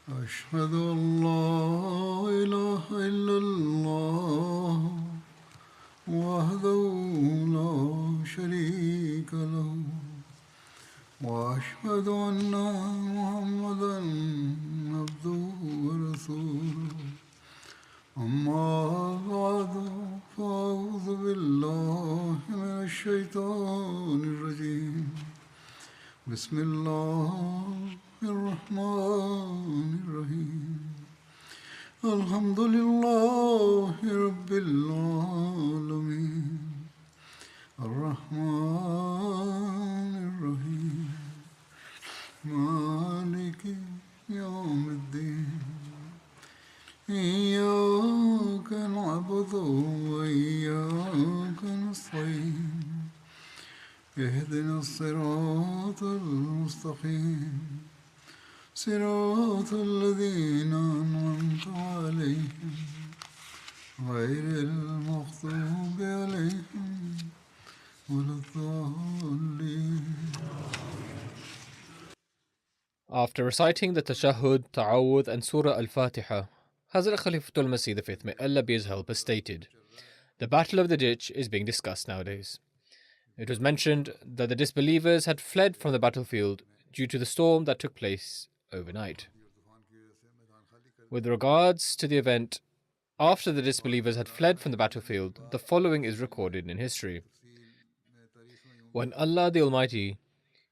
أشهد أن لا إله إلا الله وحده لا شريك له وأشهد أن محمدا عبده ورسوله أما بعد فأعوذ بالله من الشيطان الرجيم بسم الله الرحمن الرحيم الحمد لله رب العالمين الرحمن الرحيم مالك يوم الدين إياك نعبد وإياك نستعين اهدنا الصراط المستقيم صراط الذين أنعمت عليهم غير المغضوب عليهم ولا الضالين. After reciting the Tashahhud, Ta'awudh and Surah Al-Fatiha, Hazrat Khalifatul Masih, the fifth, may Allah be his helper, stated, "The Battle of the Ditch is being discussed nowadays. It was mentioned that the disbelievers had fled from the battlefield due to the storm that took place overnight. With regards to the event after the disbelievers had fled from the battlefield, the following is recorded in history. When Allah the Almighty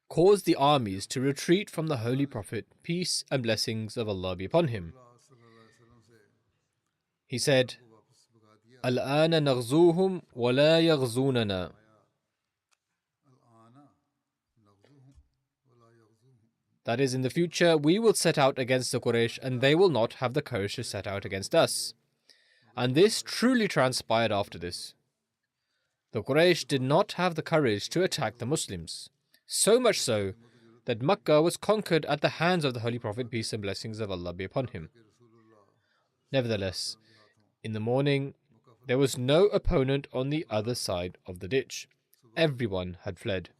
caused the armies to retreat from the Holy Prophet, peace and blessings of Allah be upon him, He said, Al-ana naghzuhum wa la yaghzunana. That is, in the future, we will set out against the Quraysh and they will not have the courage to set out against us. And this truly transpired after this. The Quraysh did not have the courage to attack the Muslims, so much so that Makkah was conquered at the hands of the Holy Prophet, peace and blessings of Allah be upon him. Nevertheless, in the morning, there was no opponent on the other side of the ditch. Everyone had fled.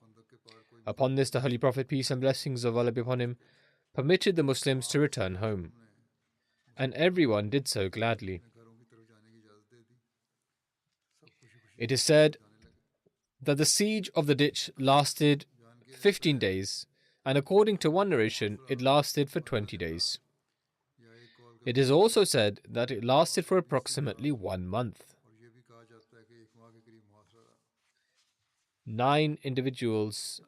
Upon this, the Holy Prophet, peace and blessings of Allah be upon him, permitted the Muslims to return home. And everyone did so gladly. It is said that the siege of the ditch lasted 15 days, and according to one narration, it lasted for 20 days. It is also said that it lasted for approximately 1 month. 9 individuals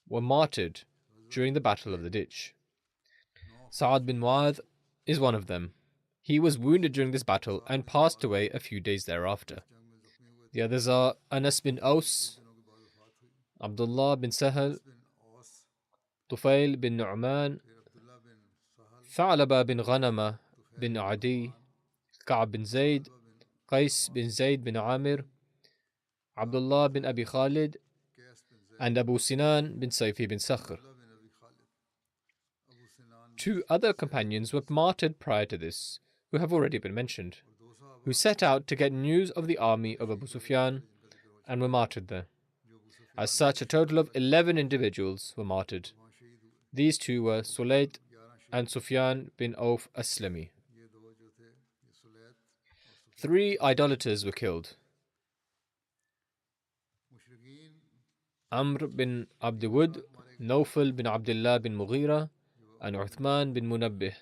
were martyred during the Battle of the Ditch. Sa'ad bin Mu'adh is one of them. He was wounded during this battle and passed away a few days thereafter. The others are Anas bin Aus, Abdullah bin Sahal, Tufail bin Nu'man, Tha'laba bin Ghanama bin Adi, Ka'ab bin Zayd, Qais bin Zayd bin Amir, Abdullah bin Abi Khalid, and Abu Sinan bin Sayfi bin Sakhr. 2 other companions were martyred prior to this, who have already been mentioned, who set out to get news of the army of Abu Sufyan and were martyred there. As such, a total of 11 individuals were martyred. These 2 were Sulayt and Sufyan bin Auf Aslami. 3 idolaters were killed. Amr bin Abdiwud, Nawfal bin Abdullah bin Mughira, and Uthman bin Munabbih.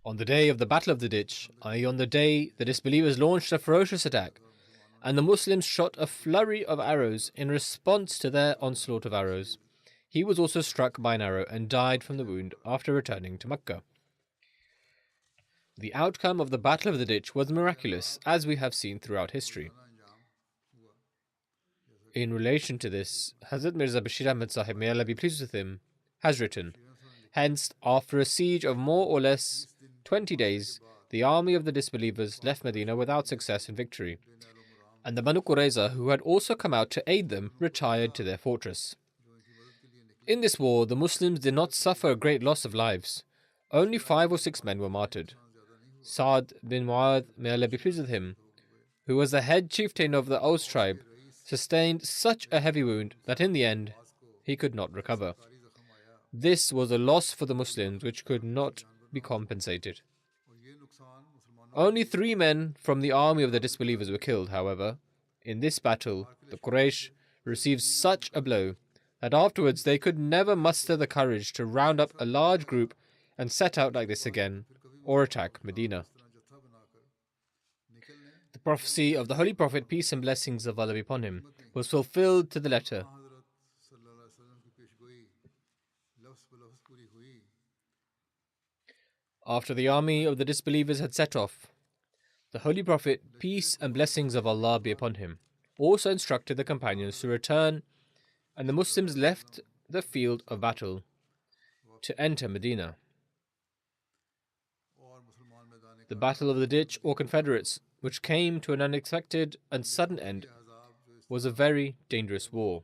On the day of the Battle of the Ditch, i.e. on the day the disbelievers launched a ferocious attack, and the Muslims shot a flurry of arrows in response to their onslaught of arrows, he was also struck by an arrow and died from the wound after returning to Makkah. The outcome of the Battle of the Ditch was miraculous, as we have seen throughout history. In relation to this, Hazrat Mirza Bashir Ahmad Sahib, may Allah be pleased with him, has written, hence, after a siege of more or less 20 days, the army of the disbelievers left Medina without success and victory, and the Banu Qurayza, who had also come out to aid them, retired to their fortress. In this war, the Muslims did not suffer a great loss of lives. Only 5 or 6 men were martyred. Sa'ad bin Mu'adh, may Allah be pleased with him, who was the head chieftain of the Aus tribe, sustained such a heavy wound that in the end he could not recover. This was a loss for the Muslims which could not be compensated. Only 3 men from the army of the disbelievers were killed, however. In this battle, the Quraysh received such a blow that afterwards they could never muster the courage to round up a large group and set out like this again, or attack Medina. The prophecy of the Holy Prophet, peace and blessings of Allah be upon him, was fulfilled to the letter. After the army of the disbelievers had set off, the Holy Prophet, peace and blessings of Allah be upon him, also instructed the companions to return, and the Muslims left the field of battle to enter Medina. The Battle of the Ditch, or Confederates, which came to an unexpected and sudden end, was a very dangerous war.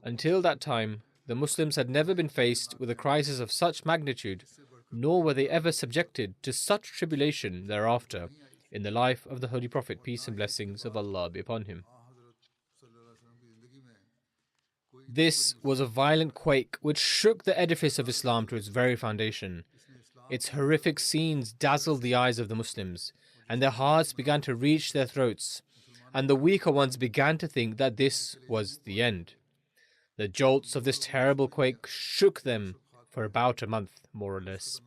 Until that time, the Muslims had never been faced with a crisis of such magnitude, nor were they ever subjected to such tribulation thereafter in the life of the Holy Prophet, peace and blessings of Allah be upon him. This was a violent quake which shook the edifice of Islam to its very foundation. Its horrific scenes dazzled the eyes of the Muslims, and their hearts began to reach their throats, and the weaker ones began to think that this was the end. The jolts of this terrible quake shook them for about a month, more or less,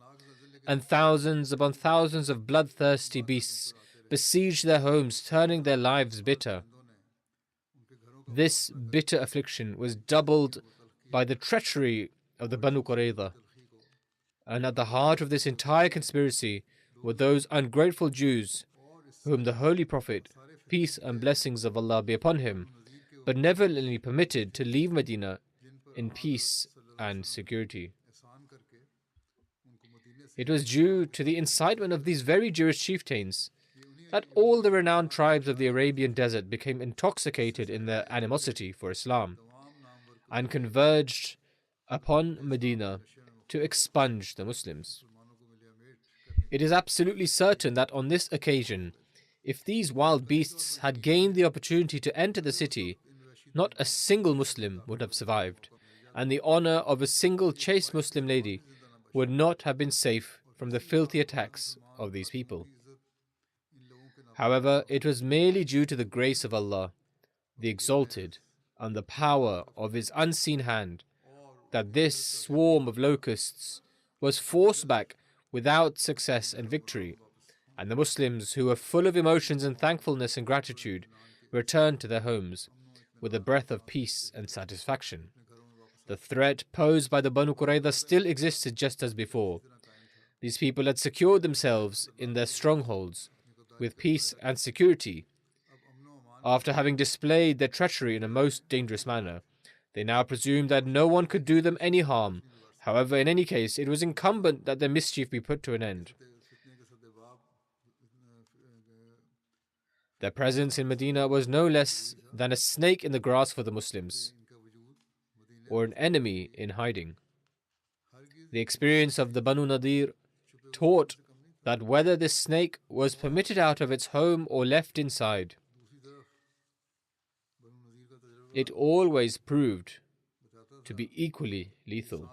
and thousands upon thousands of bloodthirsty beasts besieged their homes, turning their lives bitter. This bitter affliction was doubled by the treachery of the Banu Qurayza, and at the heart of this entire conspiracy were those ungrateful Jews whom the Holy Prophet, peace and blessings of Allah be upon him, but nevertheless permitted to leave Medina in peace and security. It was due to the incitement of these very Jewish chieftains that all the renowned tribes of the Arabian desert became intoxicated in their animosity for Islam and converged upon Medina to expunge the Muslims. It is absolutely certain that on this occasion, if these wild beasts had gained the opportunity to enter the city, not a single Muslim would have survived, and the honor of a single chaste Muslim lady would not have been safe from the filthy attacks of these people. However, it was merely due to the grace of Allah, the Exalted, and the power of His unseen hand, that this swarm of locusts was forced back without success and victory, and the Muslims, who were full of emotions and thankfulness and gratitude, returned to their homes with a breath of peace and satisfaction. The threat posed by the Banu Qurayza still existed just as before. These people had secured themselves in their strongholds with peace and security. After having displayed their treachery in a most dangerous manner, they now presumed that no one could do them any harm. However, in any case, it was incumbent that their mischief be put to an end. Their presence in Medina was no less than a snake in the grass for the Muslims, or an enemy in hiding. The experience of the Banu Nadir taught that whether this snake was permitted out of its home or left inside, it always proved to be equally lethal.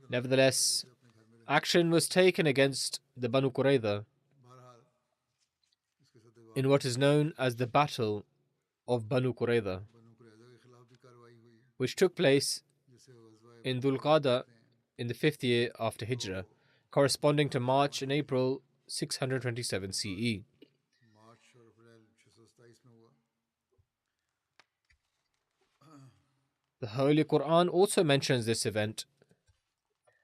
Nevertheless, action was taken against the Banu Qurayza in what is known as the Battle of Banu Qurayza, which took place in Dhul Qada in the 5th year after Hijrah, corresponding to March and April 627 CE. The Holy Quran also mentions this event.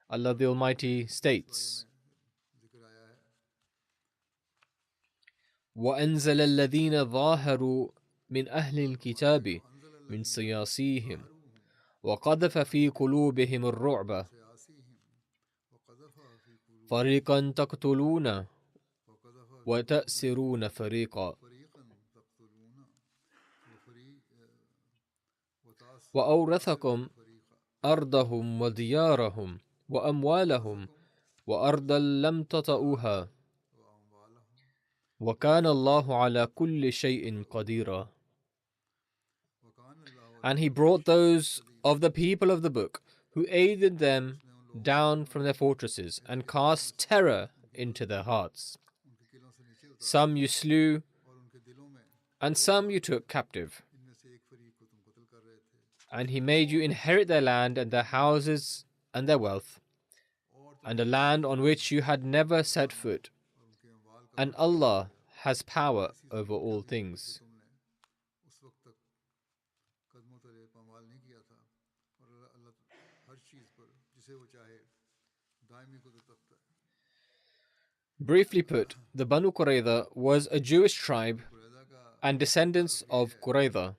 Allah the Almighty states, وَأَنزَلَ الَّذِينَ ظَاهَرُوا مِنْ أَهْلِ الْكِتَابِ مِنْ صِيَاصِيهِمْ وَقَذَفَ فِي قُلُوبِهِمُ الرُّعْبَ فَرِيقًا تَقْتُلُونَ وَتَأْسِرُونَ فَرِيقًا وَأَوْرَثَكُمْ أَرْضَهُمْ وَدِيَارَهُمْ وَأَمْوَالَهُمْ وَأَرْضًا لَمْ تَطَئُوهَا وَكَانَ اللَّهُ عَلَى كُلِّ شَيْءٍ قَدِيرًا. And he brought those of the people of the book who aided them down from their fortresses and cast terror into their hearts. Some you slew, and some you took captive. And he made you inherit their land and their houses and their wealth, and a land on which you had never set foot. And Allah has power over all things. Briefly put, the Banu Qurayza was a Jewish tribe and descendants of Qurayza,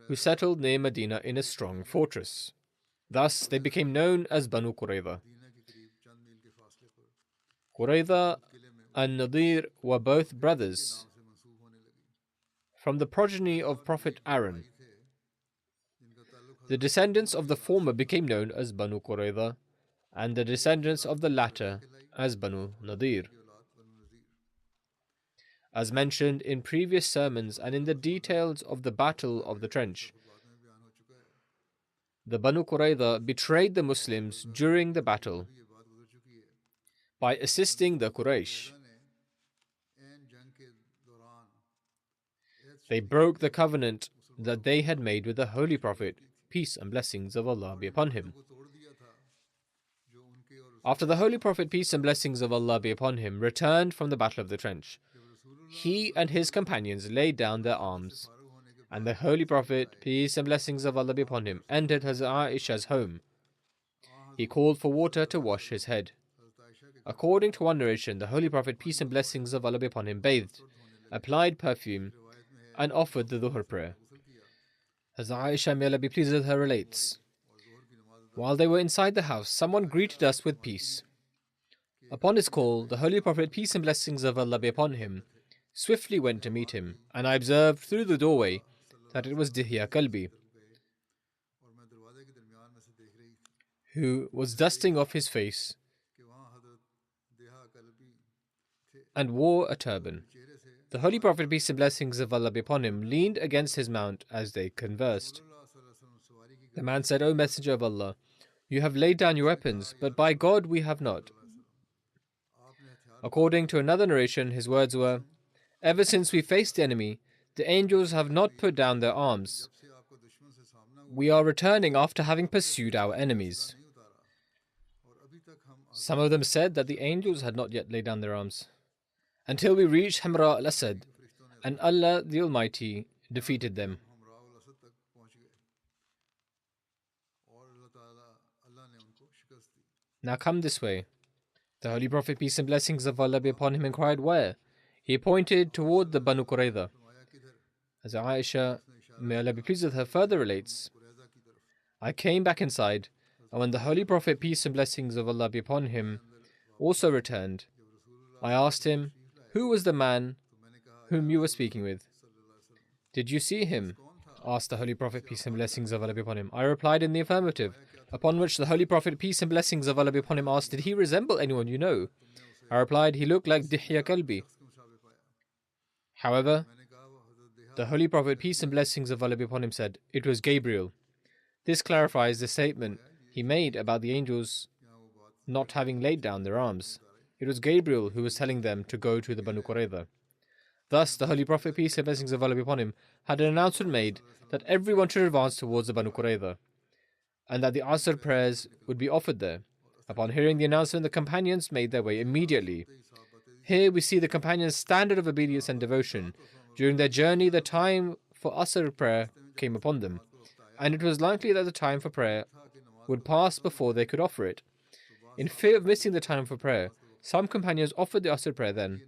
who settled near Medina in a strong fortress. Thus, they became known as Banu Qurayza. Qurayza and Nadir were both brothers from the progeny of Prophet Aaron. The descendants of the former became known as Banu Qurayza, and the descendants of the latter as Banu Nadir. As mentioned in previous sermons and in the details of the Battle of the Trench, the Banu Qurayza betrayed the Muslims during the battle by assisting the Quraysh. They broke the covenant that they had made with the Holy Prophet, peace and blessings of Allah be upon him. After the Holy Prophet, peace and blessings of Allah be upon him, returned from the Battle of the Trench, he and his companions laid down their arms, and the Holy Prophet, peace and blessings of Allah be upon him, entered Hazrat Aisha's home. He called for water to wash his head. According to one narration, the Holy Prophet, peace and blessings of Allah be upon him, bathed, applied perfume, and offered the Dhuhr prayer. Hazrat Aisha, may Allah be pleased with her, relates, while they were inside the house, someone greeted us with peace. Upon his call, the Holy Prophet, peace and blessings of Allah be upon him, swiftly went to meet him, and I observed through the doorway that it was Dihya Kalbi, who was dusting off his face and wore a turban. The Holy Prophet, peace and blessings of Allah be upon him, leaned against his mount as they conversed. The man said, O Messenger of Allah, you have laid down your weapons, but by God we have not. According to another narration, his words were, ever since we faced the enemy, the angels have not put down their arms. We are returning after having pursued our enemies. Some of them said that the angels had not yet laid down their arms, until we reached Hamra al-Asad, and Allah the Almighty defeated them. Now come this way. The Holy Prophet, peace and blessings of Allah be upon him, inquired where. He pointed toward the Banu Qurayza. As Aisha, may Allah be pleased with her, further relates, I came back inside, and when the Holy Prophet, peace and blessings of Allah be upon him, also returned, I asked him, who was the man whom you were speaking with? Did you see him? Asked the Holy Prophet, peace and blessings of Allah be upon him. I replied in the affirmative, upon which the Holy Prophet, peace and blessings of Allah be upon him, asked, did he resemble anyone you know? I replied, he looked like Dihya Kalbi. However, the Holy Prophet, peace and blessings of Allah be upon him, said, it was Gabriel. This clarifies the statement he made about the angels not having laid down their arms. It was Gabriel who was telling them to go to the Banu Qurayza. Thus, the Holy Prophet, peace and blessings of Allah be upon him, had an announcement made that everyone should advance towards the Banu Qurayza, and that the Asr prayers would be offered there. Upon hearing the announcement, the companions made their way immediately. Here we see the companions' standard of obedience and devotion. During their journey, the time for Asr prayer came upon them, and it was likely that the time for prayer would pass before they could offer it. In fear of missing the time for prayer, some companions offered the Asr prayer then.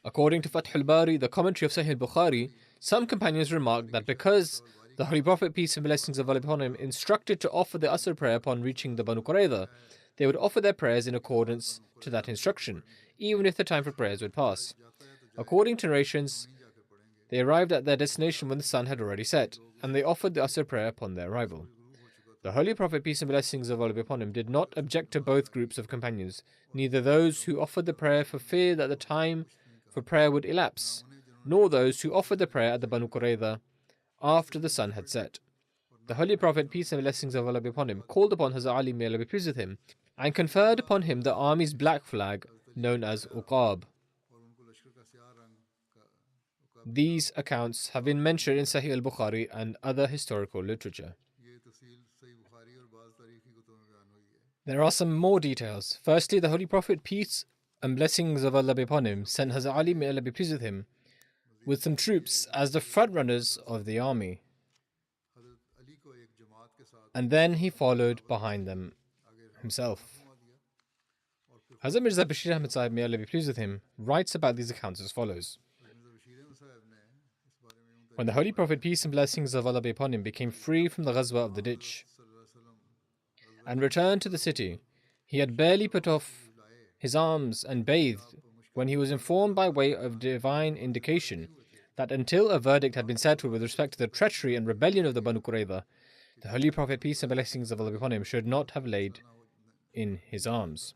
According to Fath al-Bari, the commentary of Sahih al-Bukhari, some companions remarked that because the Holy Prophet, peace and blessings of Allah upon him, instructed to offer the Asr prayer upon reaching the Banu Qurayza, they would offer their prayers in accordance to that instruction, even if the time for prayers would pass. According to narrations, they arrived at their destination when the sun had already set, and they offered the Asr prayer upon their arrival. The Holy Prophet, peace and blessings of Allah be upon him, did not object to both groups of companions, neither those who offered the prayer for fear that the time for prayer would elapse, nor those who offered the prayer at the Banu Qurayza after the sun had set. The Holy Prophet, peace and blessings of Allah be upon him, called upon Hazrat Ali, may Allah be pleased with him, and conferred upon him the army's black flag known as Uqab. These accounts have been mentioned in Sahih al-Bukhari and other historical literature. There are some more details. Firstly, the Holy Prophet, peace and blessings of Allah be upon him, sent Hazrat Ali, may Allah be pleased with him, with some troops as the front runners of the army. And then he followed behind them himself. Hazrat Mirza Bashir Ahmad Sahib, may Allah be pleased with him, writes about these accounts as follows. When the Holy Prophet, peace and blessings of Allah be upon him, became free from the Ghazwa of the ditch and returned to the city, he had barely put off his arms and bathed when he was informed by way of divine indication that until a verdict had been settled with respect to the treachery and rebellion of the Banu Qurayza, the Holy Prophet, peace and blessings of Allah be upon him, should not have laid in his arms.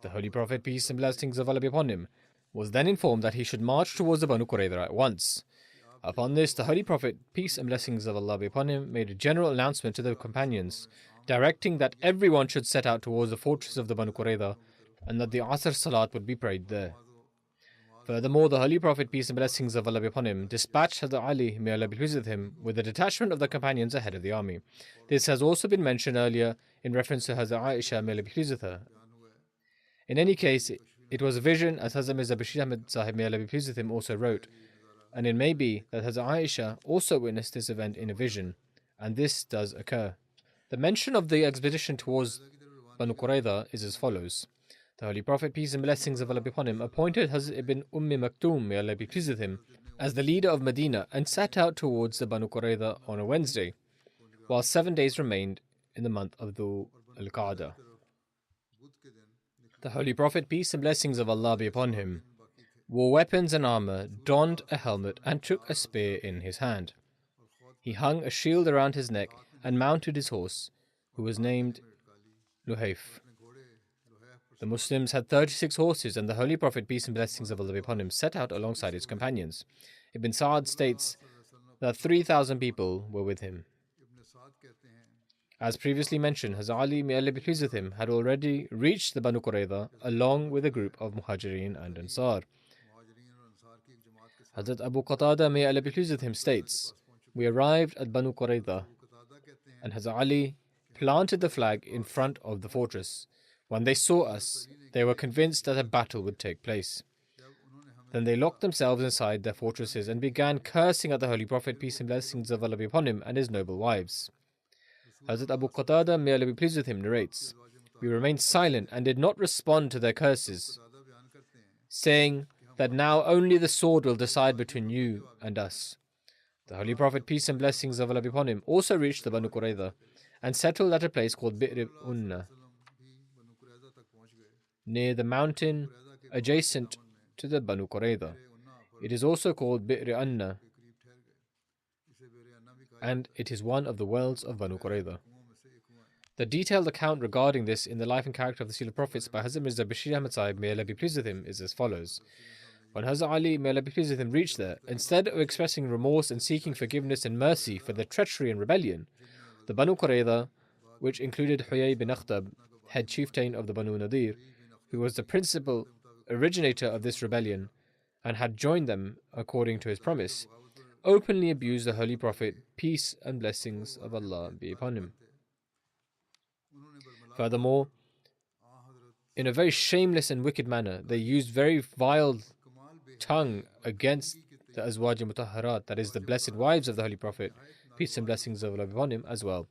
The Holy Prophet, peace and blessings of Allah be upon him, was then informed that he should march towards the Banu Qurayza at once. Upon this, the Holy Prophet, peace and blessings of Allah be upon him, made a general announcement to the companions, directing that everyone should set out towards the fortress of the Banu Qurayza and that the Asr Salat would be prayed there. Furthermore, the Holy Prophet, peace and blessings of Allah be upon him, dispatched Hazrat Ali, may Allah be pleased with him, with a detachment of the companions ahead of the army. This has also been mentioned earlier in reference to Hazrat Aisha, may Allah be pleased with her. In any case, it was a vision, as Hazrat Mirza Bashir Ahmad Sahib, may Allah be pleased with him, also wrote, and it may be that Hazrat Aisha also witnessed this event in a vision, and this does occur. The mention of the expedition towards Banu Qurayza is as follows. The Holy Prophet, peace and blessings of Allah be upon him, appointed Hazrat Ibn Maktoum, may Allah be pleased with him, as the leader of Medina and set out towards the Banu Qurayza on a Wednesday, while 7 days remained in the month of Dhul al-Qa'dah. The Holy Prophet, peace and blessings of Allah be upon him, wore weapons and armor, donned a helmet, and took a spear in his hand. He hung a shield around his neck and mounted his horse, who was named Luhayf. The Muslims had 36 horses, and the Holy Prophet, peace and blessings of Allah be upon him, set out alongside his companions. Ibn Sa'd states that 3,000 people were with him. As previously mentioned, Hazrat Ali, may Allah be pleased with him, had already reached the Banu Qurayza along with a group of Muhajirin and Ansar. Hazrat Abu Qatada, may Allah be pleased with him, states, we arrived at Banu Qurayza, and Hazrat Ali planted the flag in front of the fortress. When they saw us, they were convinced that a battle would take place. Then they locked themselves inside their fortresses and began cursing at the Holy Prophet, peace and blessings of Allah be upon him, and his noble wives. Hazrat Abu Qatada, may Allah be pleased with him, narrates, we remained silent and did not respond to their curses, saying that now only the sword will decide between you and us. The Holy Prophet, peace and blessings of Allah be upon him, also reached the Banu Qurayza and settled at a place called Bi'r Unna, near the mountain adjacent to the Banu Qurayza. It is also called Bi'r Anna, and it is one of the wells of Banu Qurayza. The detailed account regarding this in the life and character of the Seal of Prophets by Hazrat Mirza Bashir Ahmad Sahib, may Allah be pleased with him, is as follows. When Hazrat Ali, may Allah be pleased with him, reached there, instead of expressing remorse and seeking forgiveness and mercy for their treachery and rebellion, the Banu Qurayza, which included Huyay bin Akhtab, head chieftain of the Banu Nadir, who was the principal originator of this rebellion and had joined them according to his promise, openly abused the Holy Prophet, peace and blessings of Allah be upon him. Furthermore, in a very shameless and wicked manner, they used very vile tongue against the Azwaj Mutahharat, that is, the blessed wives of the Holy Prophet, peace and blessings of Allah be upon him, as well.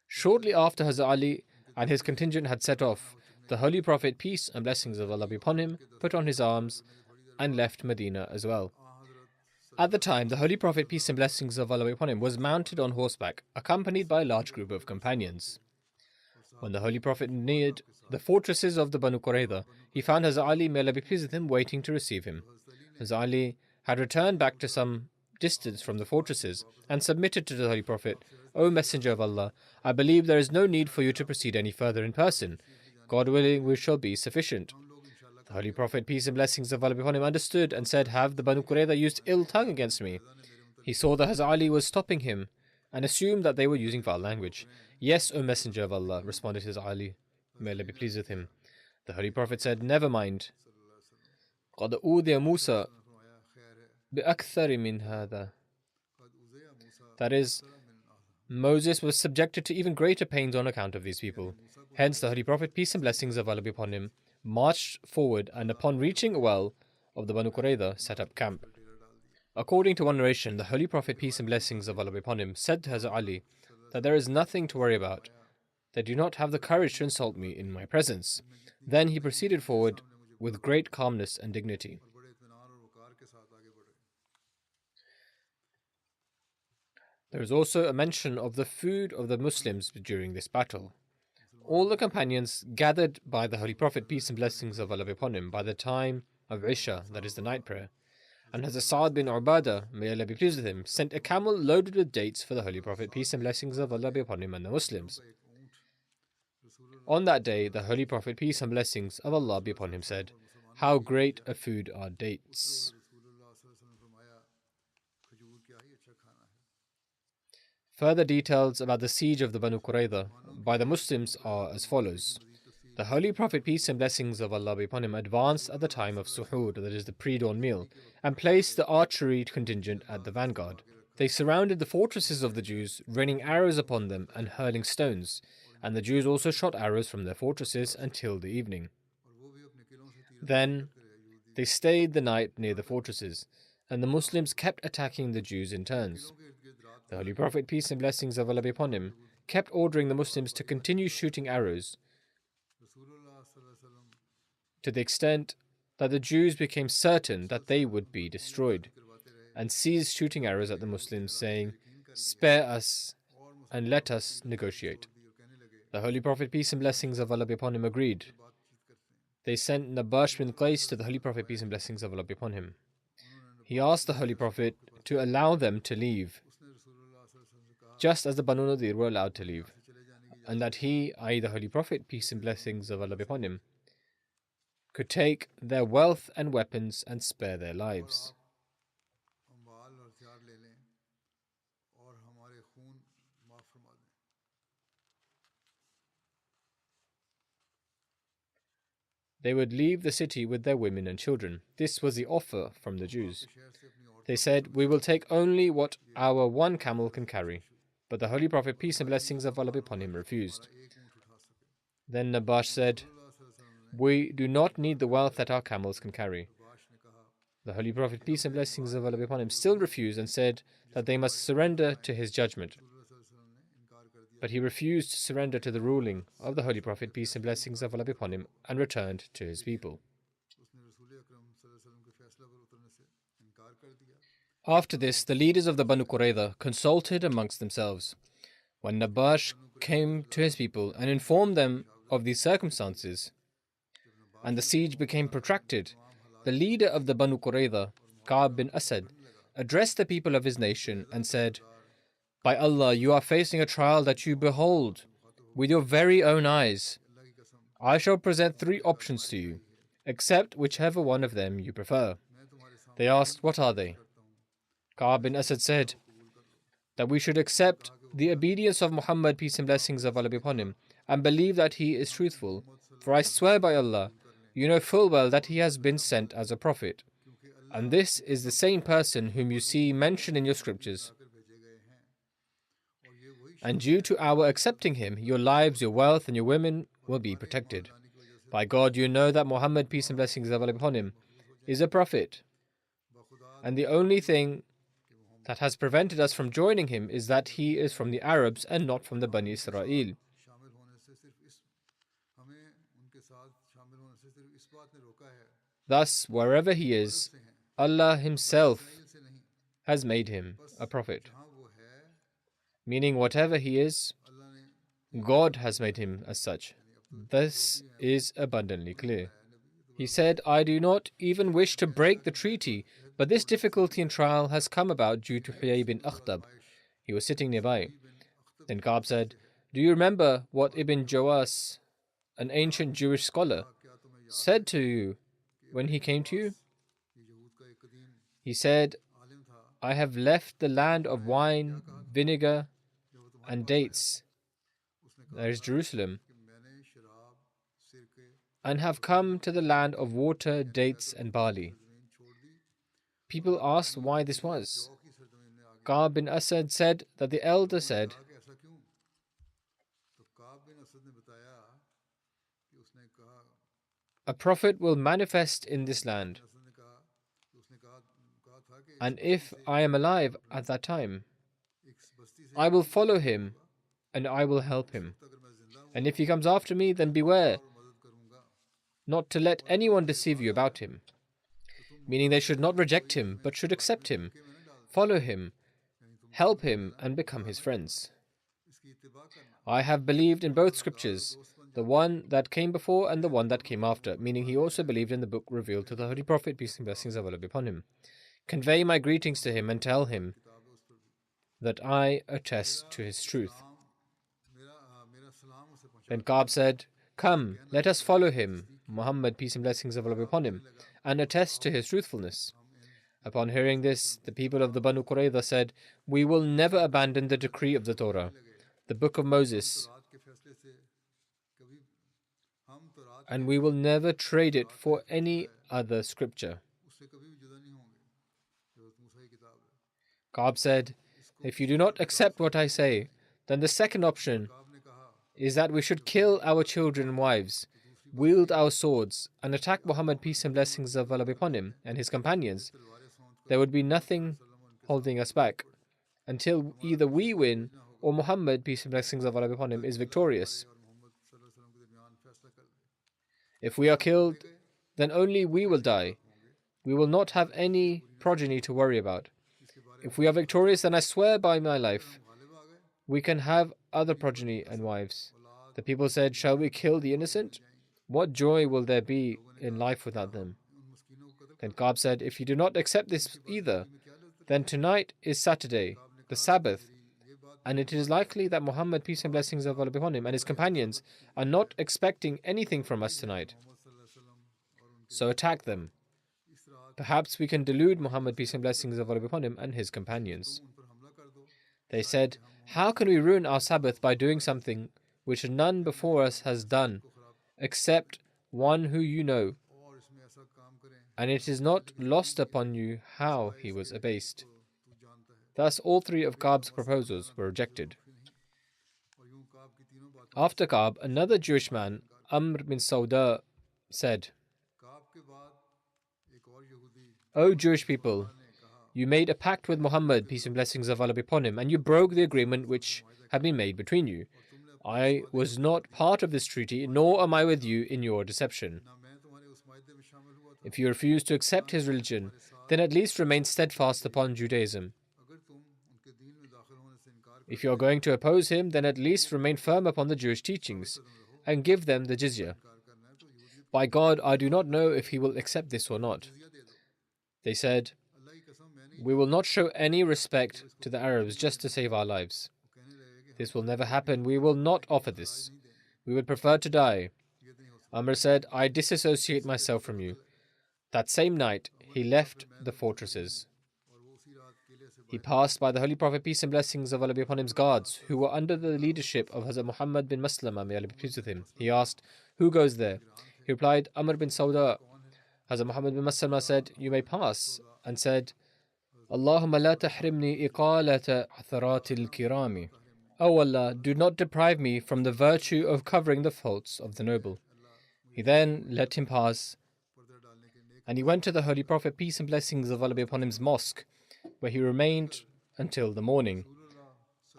Shortly after Hazrat Ali and his contingent had set off, the Holy Prophet, peace and blessings of Allah be upon him, put on his arms and left Medina as well. At the time, the Holy Prophet, peace and blessings of Allah be upon him, was mounted on horseback, accompanied by a large group of companions. When the Holy Prophet neared the fortresses of the Banu Qurayza, he found Hazrat Ali, may Allah be pleased with him, waiting to receive him. Hazrat Ali had returned back to some distance from the fortresses and submitted to the Holy Prophet, O Messenger of Allah, I believe there is no need for you to proceed any further in person. God willing, we shall be sufficient. The Holy Prophet, peace and blessings of Allah be upon him, understood and said, "Have the Banu Qurayza used ill tongue against me?" He saw that Hazrat Ali was stopping him and assumed that they were using foul language. "Yes, O Messenger of Allah," responded Hazrat Ali. May Allah be pleased with him. The Holy Prophet said, "Never mind. قَدْ أُوذِيَ مُوسَى بِأَكْثَرِ مِنْ هَذَا." That is, Moses was subjected to even greater pains on account of these people. Hence, the Holy Prophet, peace and blessings of Allah be upon him, marched forward and upon reaching a well of the Banu Qurayza, set up camp. According to one narration, the Holy Prophet, peace and blessings of Allah be upon him, said to Hazrat Ali that there is nothing to worry about. They do not have the courage to insult me in my presence. Then he proceeded forward with great calmness and dignity. There is also a mention of the food of the Muslims during this battle. All the companions gathered by the Holy Prophet, peace and blessings of Allah be upon him, by the time of Isha, that is the night prayer. And Hazrat Sa'ad bin Ubadah, may Allah be pleased with him, sent a camel loaded with dates for the Holy Prophet, peace and blessings of Allah be upon him, and the Muslims. On that day, the Holy Prophet, peace and blessings of Allah be upon him, said, "How great a food are dates." Further details about the siege of the Banu Qurayza by the Muslims are as follows. The Holy Prophet, peace and blessings of Allah be upon him, advanced at the time of suhoor, that is the pre-dawn meal, and placed the archery contingent at the vanguard. They surrounded the fortresses of the Jews, raining arrows upon them and hurling stones, and the Jews also shot arrows from their fortresses until the evening. Then they stayed the night near the fortresses, and the Muslims kept attacking the Jews in turns. The Holy Prophet, peace and blessings of Allah be upon him, kept ordering the Muslims to continue shooting arrows to the extent that the Jews became certain that they would be destroyed, and ceased shooting arrows at the Muslims, saying, "Spare us and let us negotiate." The Holy Prophet, peace and blessings of Allah be upon him, agreed. They sent Nabash bin Qais to the Holy Prophet, peace and blessings of Allah be upon him. He asked the Holy Prophet to allow them to leave, just as the Banu Nadir were allowed to leave, and that he, i.e. the Holy Prophet, peace and blessings of Allah be upon him, could take their wealth and weapons and spare their lives. They would leave the city with their women and children. This was the offer from the Jews. They said, "We will take only what our one camel can carry." But the Holy Prophet, peace and blessings of Allah be upon him, refused. Then Nabash said, "We do not need the wealth that our camels can carry." The Holy Prophet, peace and blessings of Allah be upon him, still refused and said that they must surrender to his judgment. But he refused to surrender to the ruling of the Holy Prophet, peace and blessings of Allah be upon him, and returned to his people. After this, the leaders of the Banu Qurayza consulted amongst themselves. When Nabash came to his people and informed them of these circumstances, and the siege became protracted, the leader of the Banu Qurayza, Ka'b bin Asad, addressed the people of his nation and said, "By Allah, you are facing a trial that you behold with your very own eyes. I shall present 3 options to you. Accept whichever one of them you prefer." They asked, "What are they?" Ka'b bin Asad said that we should accept the obedience of Muhammad, peace and blessings of Allah be upon him, and believe that he is truthful. For I swear by Allah, you know full well that he has been sent as a prophet, and this is the same person whom you see mentioned in your scriptures. And due to our accepting him, your lives, your wealth, and your women will be protected. By God, you know that Muhammad, peace and blessings of Allah be upon him, is a prophet, and the only thing that has prevented us from joining him is that he is from the Arabs and not from the Bani Israel. Thus, wherever he is, Allah himself has made him a prophet. Meaning, whatever he is, God has made him as such. This is abundantly clear. He said, "I do not even wish to break the treaty, but this difficulty and trial has come about due to Huyay bin Akhtab." He was sitting nearby. Then Ka'b said, "Do you remember what Ibn Jawas, an ancient Jewish scholar, said to you when he came to you? He said, I have left the land of wine, vinegar, and dates, that is Jerusalem, and have come to the land of water, dates, and barley. People asked why this was. Ka'b bin Asad said that the elder said, a prophet will manifest in this land, and if I am alive at that time, I will follow him and I will help him. And if he comes after me, then beware not to let anyone deceive you about him. Meaning they should not reject him, but should accept him, follow him, help him, and become his friends. I have believed in both scriptures, the one that came before and the one that came after, meaning he also believed in the book revealed to the Holy Prophet, peace and blessings of Allah be upon him. Convey my greetings to him and tell him that I attest to his truth. Then Ka'b said, come, let us follow him, Muhammad, peace and blessings of Allah be upon him, and attest to his truthfulness. Upon hearing this, the people of the Banu Qurayza said, we will never abandon the decree of the Torah, the book of Moses, and we will never trade it for any other scripture. Ka'b said, if you do not accept what I say, then the second option is that we should kill our children and wives, wield our swords, and attack Muhammad, peace and blessings of Allah be upon him, and his companions. There would be nothing holding us back until either we win or Muhammad, peace and blessings of Allah be upon him, is victorious. If we are killed, then only we will die. We will not have any progeny to worry about. If we are victorious, then I swear by my life, we can have other progeny and wives. The people said, shall we kill the innocent? What joy will there be in life without them? Then Ka'b said, if you do not accept this either, then tonight is Saturday, the Sabbath, and it is likely that Muhammad, peace and blessings of Allah be upon him, and his companions are not expecting anything from us tonight. So attack them. Perhaps we can delude Muhammad, peace and blessings of Allah be upon him, and his companions. They said, how can we ruin our Sabbath by doing something which none before us has done, except one who you know, and it is not lost upon you how he was abased. Thus all three of Ka'b's proposals were rejected. After Ka'b, another Jewish man, Amr bin Sauda, said, O Jewish people, you made a pact with Muhammad, peace and blessings of Allah be upon him, and you broke the agreement which had been made between you. I was not part of this treaty, nor am I with you in your deception. If you refuse to accept his religion, then at least remain steadfast upon Judaism. If you are going to oppose him, then at least remain firm upon the Jewish teachings, and give them the jizya. By God, I do not know if he will accept this or not. They said, we will not show any respect to the Arabs just to save our lives. This will never happen. We will not offer this. We would prefer to die. Amr said, I disassociate myself from you. That same night, he left the fortresses. He passed by the Holy Prophet, peace and blessings of Allah be upon him's guards, who were under the leadership of Hazrat Muhammad bin Maslama, may Allah be pleased with him. He asked, who goes there? He replied, Amr bin Sauda. Hazrat Muhammad bin Maslama said, you may pass, and said, Allahumma la tahrimni iqalata atharatil kirami. O Allah, do not deprive me from the virtue of covering the faults of the noble. He then let him pass, and he went to the Holy Prophet, peace and blessings of Allah be upon him's mosque, where he remained until the morning,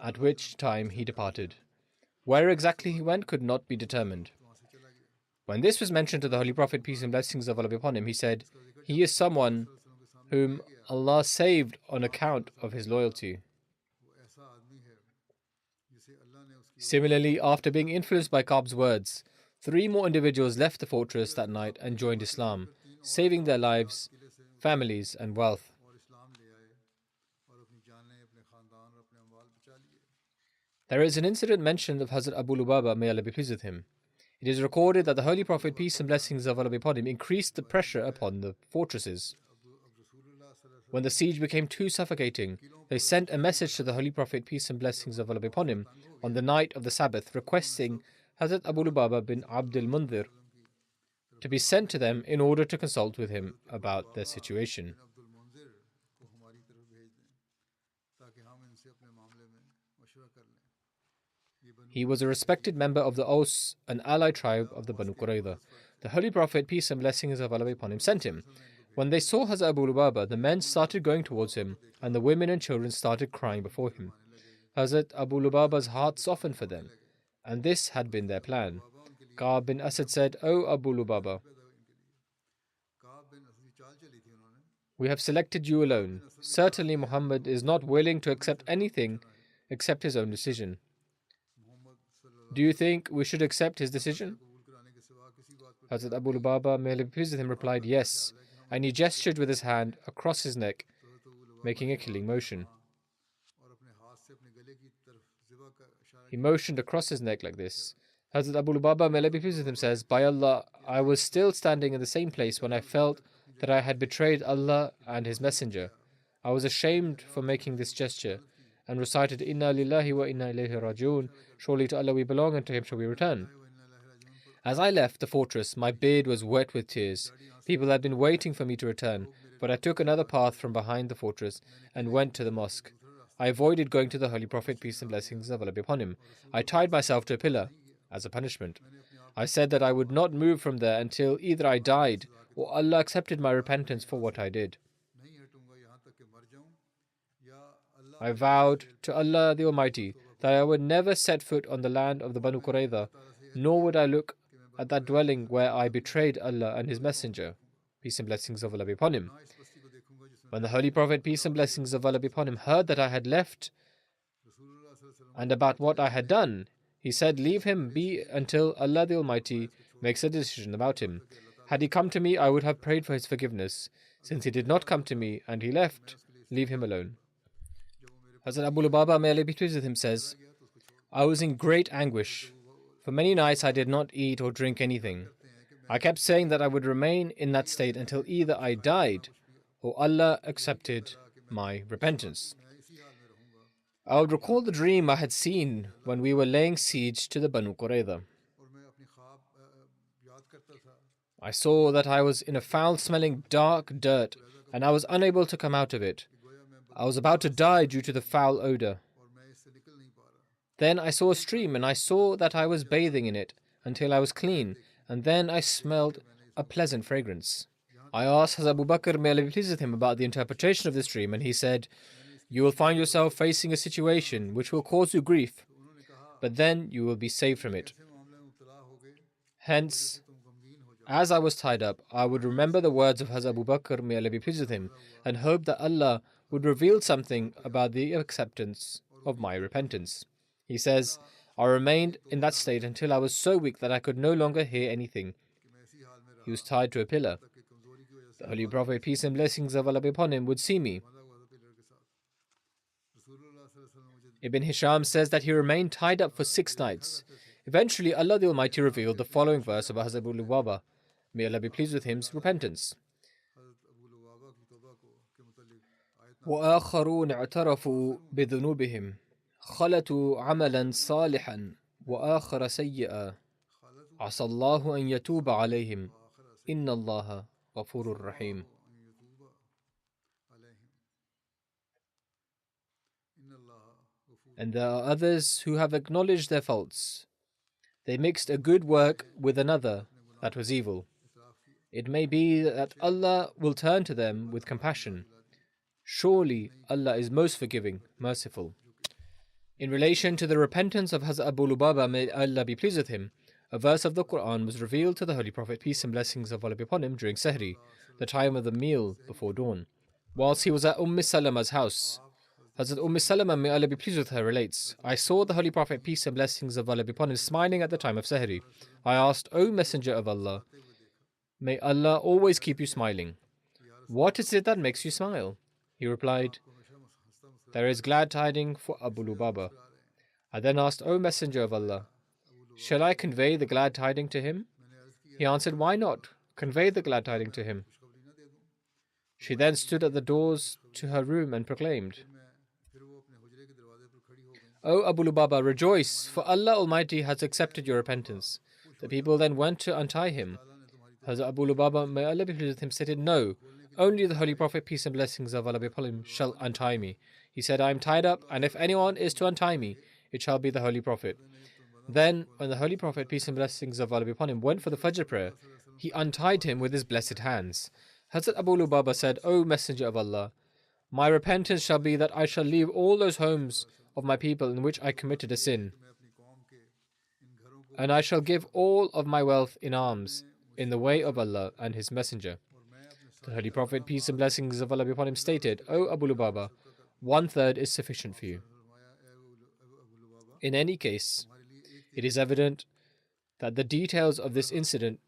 at which time he departed. Where exactly he went could not be determined. When this was mentioned to the Holy Prophet, peace and blessings of Allah be upon him, he said, he is someone whom Allah saved on account of his loyalty. Similarly, after being influenced by Ka'b's words, 3 more individuals left the fortress that night and joined Islam, saving their lives, families, and wealth. There is an incident mentioned of Hazrat Abu Lubaba, may Allah be pleased with him. It is recorded that the Holy Prophet, peace and blessings of Allah be upon him, increased the pressure upon the fortresses. When the siege became too suffocating, they sent a message to the Holy Prophet, peace and blessings of Allah be upon him, on the night of the Sabbath, requesting Hazrat Abu Lubaba bin Abdul Mundhir to be sent to them in order to consult with him about their situation. He was a respected member of the Aus, an ally tribe of the Banu Qurayza. The Holy Prophet, peace and blessings of Allah be upon him, sent him. When they saw Hazrat Abu Lubaba, the men started going towards him, and the women and children started crying before him. Hazrat Abu Lubaba's heart softened for them, and this had been their plan. Ka'b bin Asad said, "O Abu Lubaba, we have selected you alone. Certainly Muhammad is not willing to accept anything except his own decision. Do you think we should accept his decision?" Hazrat Abu Lubaba, may Allah be pleased with him, replied, "Yes," and he gestured with his hand across his neck, making a killing motion. He motioned across his neck like this. Hazrat Abu Lubaba, may Allah be pleased with him, says, "By Allah, I was still standing in the same place when I felt that I had betrayed Allah and His Messenger. I was ashamed for making this gesture and recited, 'Inna lillahi wa inna ilayhi raji'un. Surely to Allah we belong and to Him shall we return.' As I left the fortress, my beard was wet with tears. People had been waiting for me to return, but I took another path from behind the fortress and went to the mosque. I avoided going to the Holy Prophet, peace and blessings of Allah be upon him. I tied myself to a pillar as a punishment. I said that I would not move from there until either I died or Allah accepted my repentance for what I did. I vowed to Allah the Almighty that I would never set foot on the land of the Banu Qurayza, nor would I look at that dwelling where I betrayed Allah and His Messenger, peace and blessings of Allah be upon him. When the Holy Prophet, peace and blessings of Allah be upon him, heard that I had left and about what I had done, he said, 'Leave him be until Allah the Almighty makes a decision about him. Had he come to me, I would have prayed for his forgiveness. Since he did not come to me and he left, leave him alone.'" Hazrat Abu Lubaba, may Allah be pleased with him, says, "I was in great anguish. For many nights I did not eat or drink anything. I kept saying that I would remain in that state until either I died or Allah accepted my repentance. I would recall the dream I had seen when we were laying siege to the Banu Qurayza. I saw that I was in a foul-smelling dark dirt and I was unable to come out of it. I was about to die due to the foul odor. Then I saw a stream and I saw that I was bathing in it until I was clean, and then I smelled a pleasant fragrance. I asked Hazrat Abu Bakr, may Allah be pleased with him, about the interpretation of this dream, and he said, "You will find yourself facing a situation which will cause you grief, but then you will be saved from it." Hence, as I was tied up, I would remember the words of Hazrat Abu Bakr, may Allah be pleased with him, and hope that Allah would reveal something about the acceptance of my repentance. He says, "I remained in that state until I was so weak that I could no longer hear anything." He was tied to a pillar. The Holy Prophet, peace and blessings of Allah be upon him, would see me. Ibn Hisham says that he remained tied up for 6 nights. Eventually, Allah the Almighty revealed the following verse about Hazrat Abu Lubaba, may Allah be pleased with him's repentance. وآخرون اعترفوا بذنوبهم خلطوا عملا صالحا وآخر سيئا عسى الله أن يتوب عليهم إن الله غفور رحيم. And there are others who have acknowledged their faults. They mixed a good work with another that was evil. It may be that Allah will turn to them with compassion. Surely Allah is most forgiving, merciful. In relation to the repentance of Hazrat Abu Lubaba, may Allah be pleased with him, a verse of the Quran was revealed to the Holy Prophet, peace and blessings of Allah be upon him, during Sahri, the time of the meal before dawn. Whilst he was at Salama's house, Hazrat Salama, may Allah be pleased with her, relates, "I saw the Holy Prophet, peace and blessings of Allah be upon him, smiling at the time of Sahri. I asked, 'O Messenger of Allah, may Allah always keep you smiling. What is it that makes you smile?' He replied, 'There is glad tidings for Abu Lubaba.' I then asked, 'O Messenger of Allah, Shall I convey the glad tiding to him? He answered, Why not? Convey the glad tiding to him. She then stood at the doors to her room and proclaimed, O Abu Lubaba, rejoice, for Allah Almighty has accepted your repentance. The people then went to untie him. Hazrat Abu Lubaba, may Allah be pleased with him, stated, No, only the Holy Prophet, peace and blessings of Allah be upon him, shall untie me. He said, I am tied up, and if anyone is to untie me, it shall be the Holy Prophet. Then, when the Holy Prophet, peace and blessings of Allah be upon him, went for the Fajr prayer, he untied him with his blessed hands. Hazrat Abu Lubaba said, O Messenger of Allah, my repentance shall be that I shall leave all those homes of my people in which I committed a sin, and I shall give all of my wealth in alms in the way of Allah and His Messenger. The Holy Prophet, peace and blessings of Allah be upon him, stated, O Abu Lubaba, 1/3 is sufficient for you. In any case, it is evident that the details of this incident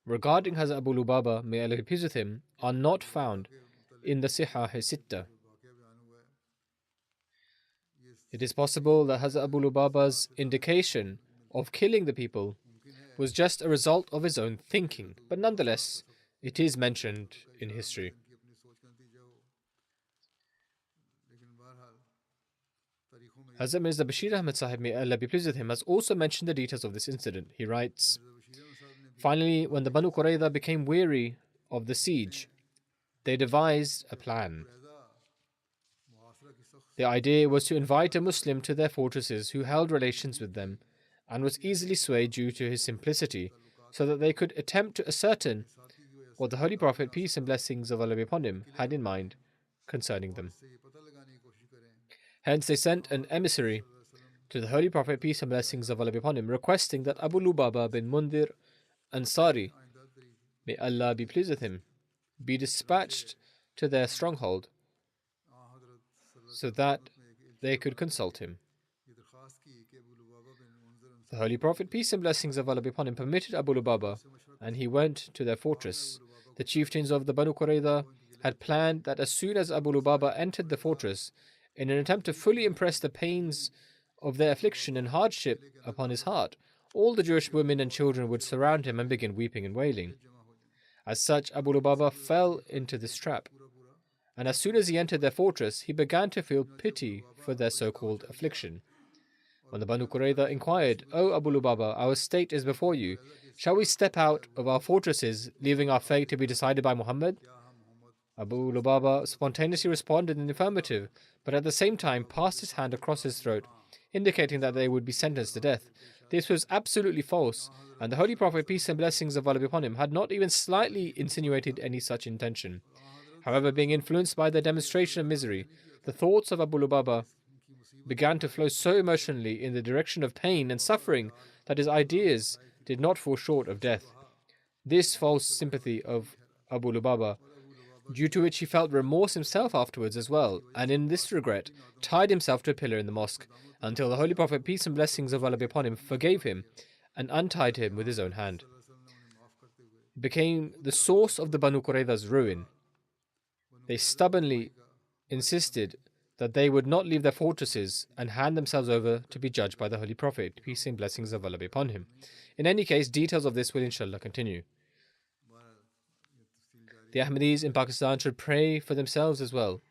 regarding Hazrat Abu Lubaba, may Allah be pleased with him, are not found in the Sihah-e-Sitta. It is possible that Hazrat Abu Lubaba's indication of killing the people was just a result of his own thinking, but nonetheless, it is mentioned in history. Hazrat Mirza Bashir Ahmad Sahib, may Allah be pleased with him, has also mentioned the details of this incident. He writes, Finally, when the Banu Qurayza became weary of the siege, they devised a plan. The idea was to invite a Muslim to their fortresses who held relations with them and was easily swayed due to his simplicity, so that they could attempt to ascertain what the Holy Prophet, peace and blessings of Allah be upon him, had in mind concerning them. Hence they sent an emissary to the Holy Prophet, peace and blessings of Allah be upon him, requesting that Abu Lubaba bin Mundir Ansari, may Allah be pleased with him, be dispatched to their stronghold so that they could consult him. The Holy Prophet, peace and blessings of Allah be upon him, permitted Abu Lubaba, and he went to their fortress. The chieftains of the Banu Qurayza had planned that as soon as Abu Lubaba entered the fortress, in an attempt to fully impress the pains of their affliction and hardship upon his heart, all the Jewish women and children would surround him and begin weeping and wailing. As such, Abu Lubaba fell into this trap, and as soon as he entered their fortress, he began to feel pity for their so-called affliction. When the Banu Qurayza inquired, O Abu Lubaba, our state is before you. Shall we step out of our fortresses, leaving our fate to be decided by Muhammad? Abu Lubaba spontaneously responded in the affirmative, but at the same time passed his hand across his throat, indicating that they would be sentenced to death. This was absolutely false, and the Holy Prophet, peace and blessings of Allah be upon him, had not even slightly insinuated any such intention. However, being influenced by their demonstration of misery, the thoughts of Abu Lubaba began to flow so emotionally in the direction of pain and suffering that his ideas did not fall short of death. This false sympathy of Abu Lubaba, due to which he felt remorse himself afterwards as well, and in this regret tied himself to a pillar in the mosque until the Holy Prophet, peace and blessings of Allah be upon him, forgave him and untied him with his own hand. It became the source of the Banu Qurayza's ruin. They stubbornly insisted that they would not leave their fortresses and hand themselves over to be judged by the Holy Prophet, peace and blessings of Allah be upon him. In any case, details of this will inshallah continue. The Ahmadis in Pakistan should pray for themselves as well.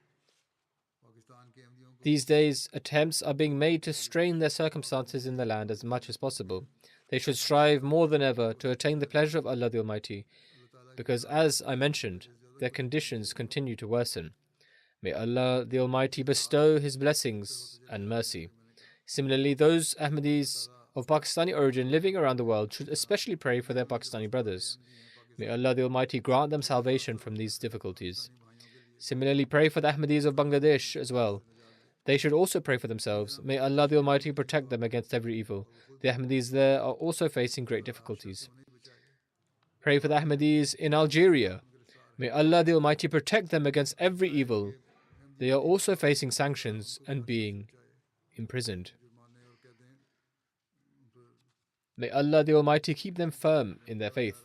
These days, attempts are being made to strain their circumstances in the land as much as possible. They should strive more than ever to attain the pleasure of Allah the Almighty, because as I mentioned, their conditions continue to worsen. May Allah the Almighty bestow His blessings and mercy. Similarly, those Ahmadis of Pakistani origin living around the world should especially pray for their Pakistani brothers. May Allah the Almighty grant them salvation from these difficulties. Similarly, pray for the Ahmadis of Bangladesh as well. They should also pray for themselves. May Allah the Almighty protect them against every evil. The Ahmadis there are also facing great difficulties. Pray for the Ahmadis in Algeria. May Allah the Almighty protect them against every evil. They are also facing sanctions and being imprisoned. May Allah the Almighty keep them firm in their faith.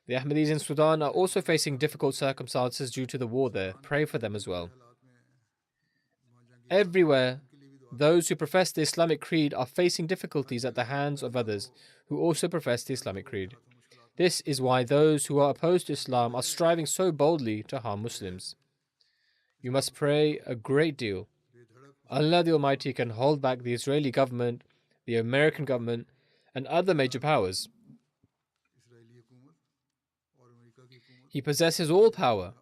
The Ahmadis in Sudan are also facing difficult circumstances due to the war there. Pray for them as well. Everywhere, Those who profess the Islamic creed are facing difficulties at the hands of others who also profess the Islamic creed. This is why those who are opposed to Islam are striving so boldly to harm Muslims. You must pray a great deal. Allah the Almighty can hold back the Israeli government, the American government, and other major powers. He possesses all power.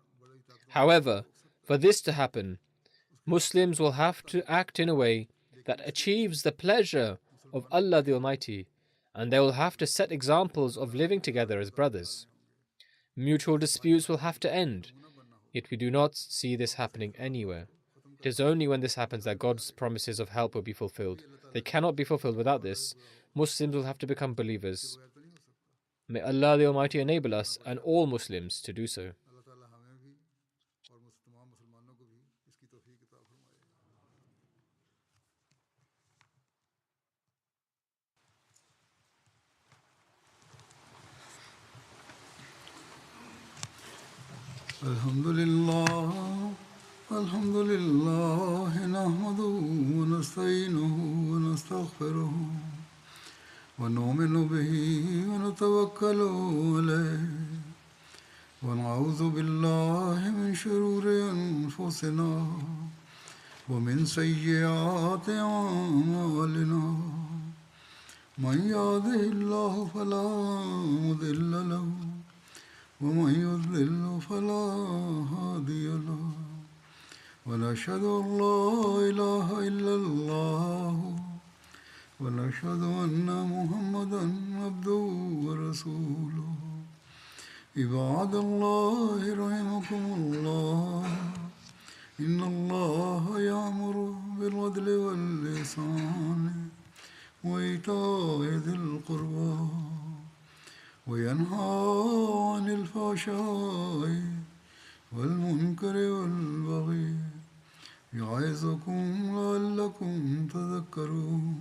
However, for this to happen, Muslims will have to act in a way that achieves the pleasure of Allah the Almighty, and they will have to set examples of living together as brothers. Mutual disputes will have to end, yet we do not see this happening anywhere. It is only when this happens that God's promises of help will be fulfilled. They cannot be fulfilled without this. Muslims will have to become believers. May Allah the Almighty enable us and all Muslims to do so. الحمد لله نحمده ونستعينه ونستغفره ونؤمن به ونتوكل عليه ونعوذ بالله من شرور أنفسنا ومن سيئات أعمالنا من يهده الله فلا مضل له ومن يضلل فلا هادي له ونشهد أن لا إله إلا الله ونشهد أن محمدا عبده ورسوله عباد الله رحمكم الله إن الله يأمر بالعدل والإحسان وإيتاء ذي القربى وينهى عن الفحشاء والمنكر والبغي يعظكم لعلكم تذكرون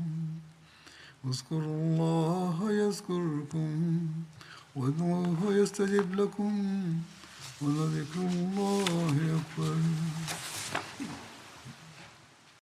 اذكروا الله يذكركم وادعوه يستجب لكم ولذكر الله أكبر